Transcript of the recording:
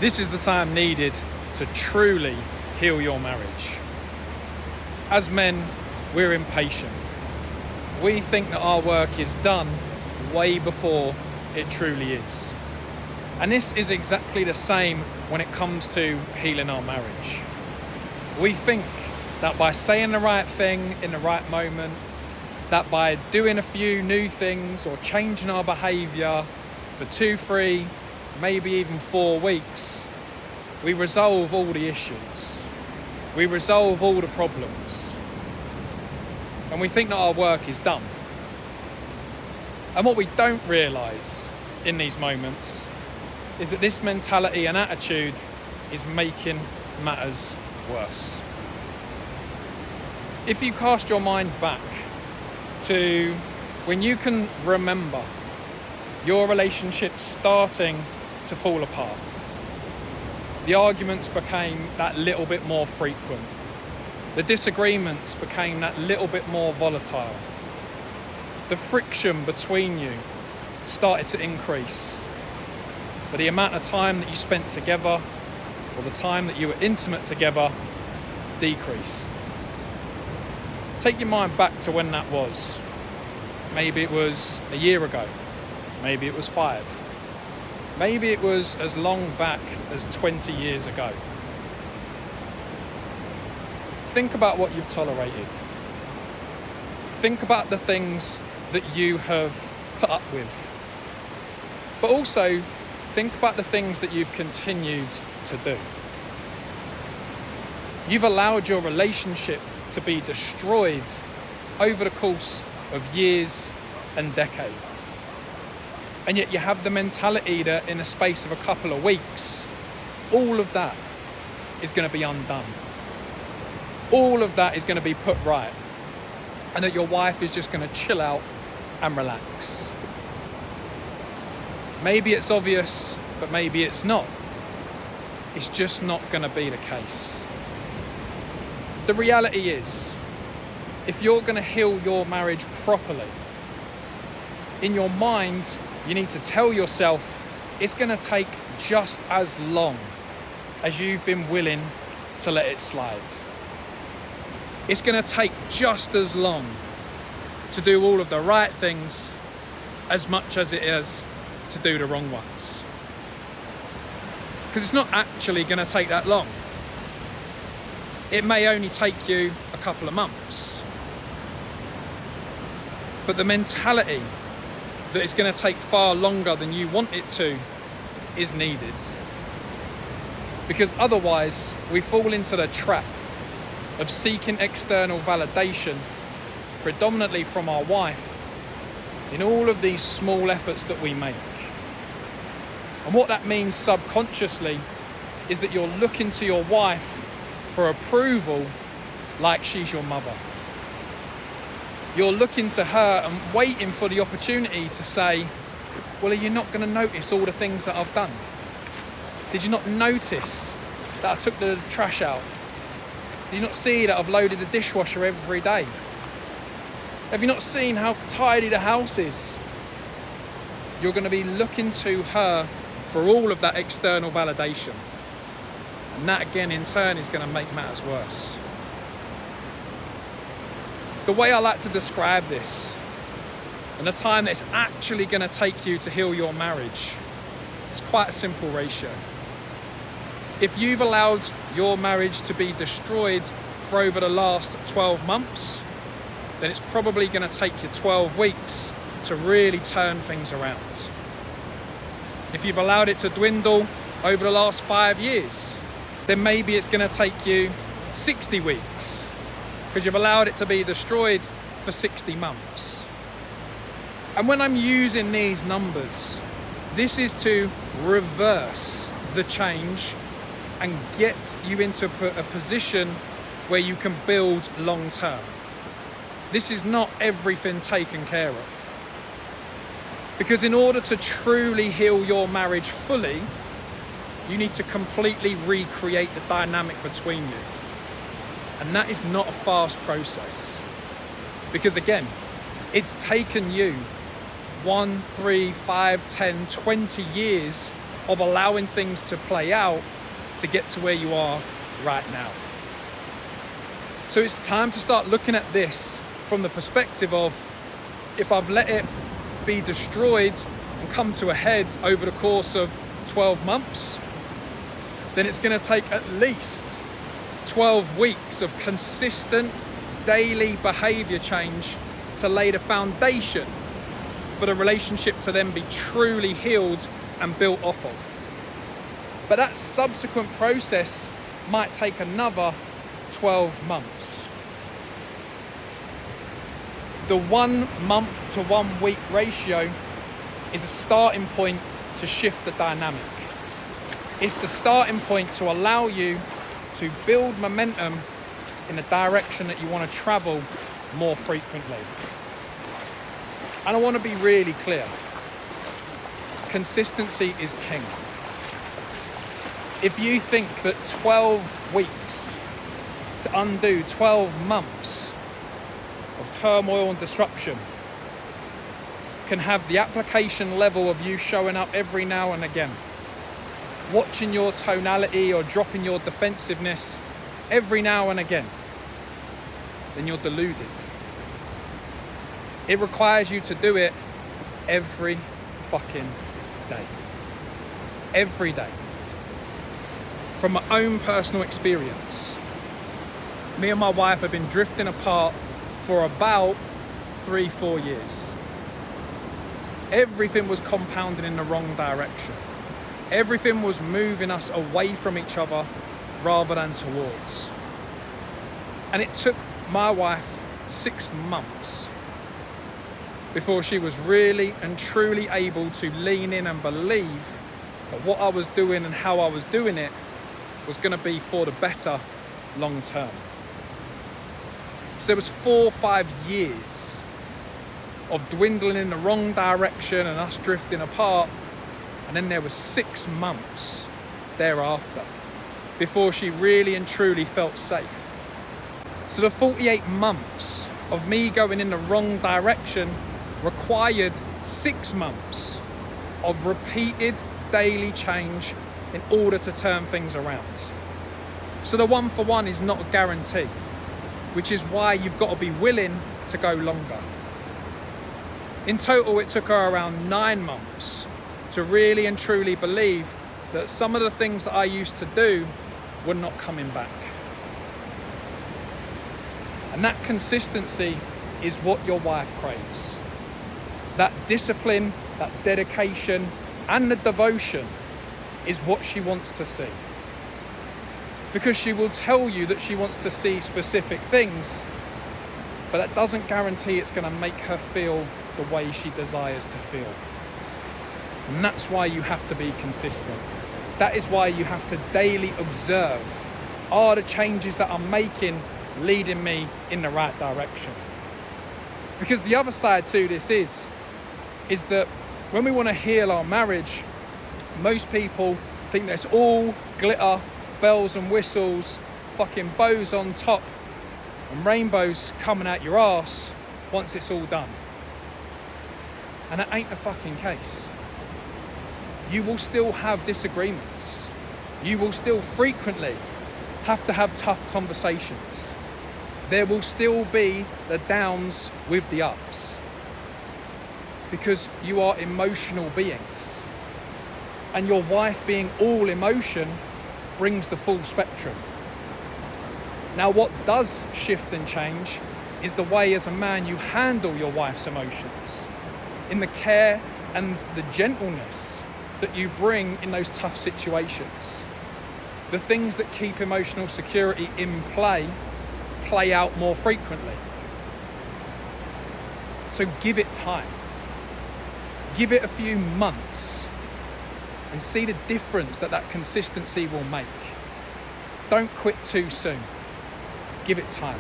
This is the time needed to truly heal your marriage. As men, we're impatient. We think that our work is done way before it truly is. And this is exactly the same when it comes to healing our marriage. We think that by saying the right thing in the right moment, that by doing a few new things or changing our behaviour for 2, 3, maybe even 4 weeks, we resolve all the issues. We resolve all the problems. And we think that our work is done. And what we don't realise in these moments is that this mentality and attitude is making matters worse. If you cast your mind back to when you can remember your relationship starting to fall apart, the arguments became that little bit more frequent. The disagreements became that little bit more volatile. The friction between you started to increase. But the amount of time that you spent together, or the time that you were intimate together, decreased. Take your mind back to when that was. Maybe it was a year ago. Maybe it was 5. Maybe it was as long back as 20 years ago. Think about what you've tolerated. Think about the things that you have put up with. But also, think about the things that you've continued to do. You've allowed your relationship to be destroyed over the course of years and decades. And yet you have the mentality that in the space of a couple of weeks, all of that is going to be undone. All of that is going to be put right. And that your wife is just going to chill out and relax. Maybe it's obvious, but maybe it's not. It's just not going to be the case. The reality is, if you're going to heal your marriage properly, in your mind, you need to tell yourself it's going to take just as long as you've been willing to let it slide. It's going to take just as long to do all of the right things as much as it is to do the wrong ones. Because it's not actually going to take that long. It may only take you a couple of months. But the mentality that it's going to take far longer than you want it to is needed. Because otherwise, we fall into the trap of seeking external validation, predominantly from our wife, in all of these small efforts that we make. And what that means subconsciously is that you're looking to your wife for approval like she's your mother. You're looking to her and waiting for the opportunity to say, well, are you not going to notice all the things that I've done? Did you not notice that I took the trash out? Did you not see that I've loaded the dishwasher every day? Have you not seen how tidy the house is? You're going to be looking to her for all of that external validation. And that again, in turn, is going to make matters worse. The way I like to describe this, and the time that it's actually going to take you to heal your marriage, it's quite a simple ratio. If you've allowed your marriage to be destroyed for over the last 12 months, then it's probably going to take you 12 weeks to really turn things around. If you've allowed it to dwindle over the last 5 years, then maybe it's going to take you 60 weeks because you've allowed it to be destroyed for 60 months. And when I'm using these numbers, this is to reverse the change and get you into a position where you can build long term. This is not everything taken care of. Because in order to truly heal your marriage fully, you need to completely recreate the dynamic between you. And that is not a fast process. Because again, it's taken you 1, 3, 5, 10, 20 years of allowing things to play out to get to where you are right now. So it's time to start looking at this from the perspective of, if I've let it be destroyed and come to a head over the course of 12 months, then it's going to take at least 12 weeks of consistent daily behavior change to lay the foundation for the relationship to then be truly healed and built off of. But that subsequent process might take another 12 months. The 1 month to 1 week ratio is a starting point to shift the dynamic. It's the starting point to allow you to build momentum in the direction that you want to travel more frequently. And I want to be really clear. Consistency is king. If you think that 12 weeks to undo 12 months of turmoil and disruption can have the application level of you showing up every now and again, watching your tonality or dropping your defensiveness every now and again, then you're deluded. It requires you to do it every fucking day. Every day. From my own personal experience, me and my wife have been drifting apart for about 3-4 years. Everything was compounding in the wrong direction. Everything was moving us away from each other rather than towards. And it took my wife 6 months before she was really and truly able to lean in and believe that what I was doing and how I was doing it was going to be for the better long term. So there was 4 or 5 years of dwindling in the wrong direction and us drifting apart, and then there was 6 months thereafter before she really and truly felt safe. So the 48 months of me going in the wrong direction required 6 months of repeated daily change in order to turn things around. So the 1-for-1 is not a guarantee, which is why you've got to be willing to go longer. In total, it took her around 9 months to really and truly believe that some of the things that I used to do were not coming back. And that consistency is what your wife craves. That discipline, that dedication, and the devotion is what she wants to see. Because she will tell you that she wants to see specific things, but that doesn't guarantee it's going to make her feel the way she desires to feel. And that's why you have to be consistent. That is why you have to daily observe, are the changes that I'm making leading me in the right direction? Because the other side to this is that when we want to heal our marriage, most people think that it's all glitter, bells and whistles, fucking bows on top and rainbows coming out your ass once it's all done. And that ain't the fucking case. You will still have disagreements. You will still frequently have to have tough conversations. There will still be the downs with the ups. Because you are emotional beings. And your wife being all emotion brings the full spectrum. Now, what does shift and change is the way as a man you handle your wife's emotions, in the care and the gentleness that you bring in those tough situations. The things that keep emotional security in play out more frequently. So give it time. Give it a few months and see the difference that consistency will make. Don't quit too soon. Give it time.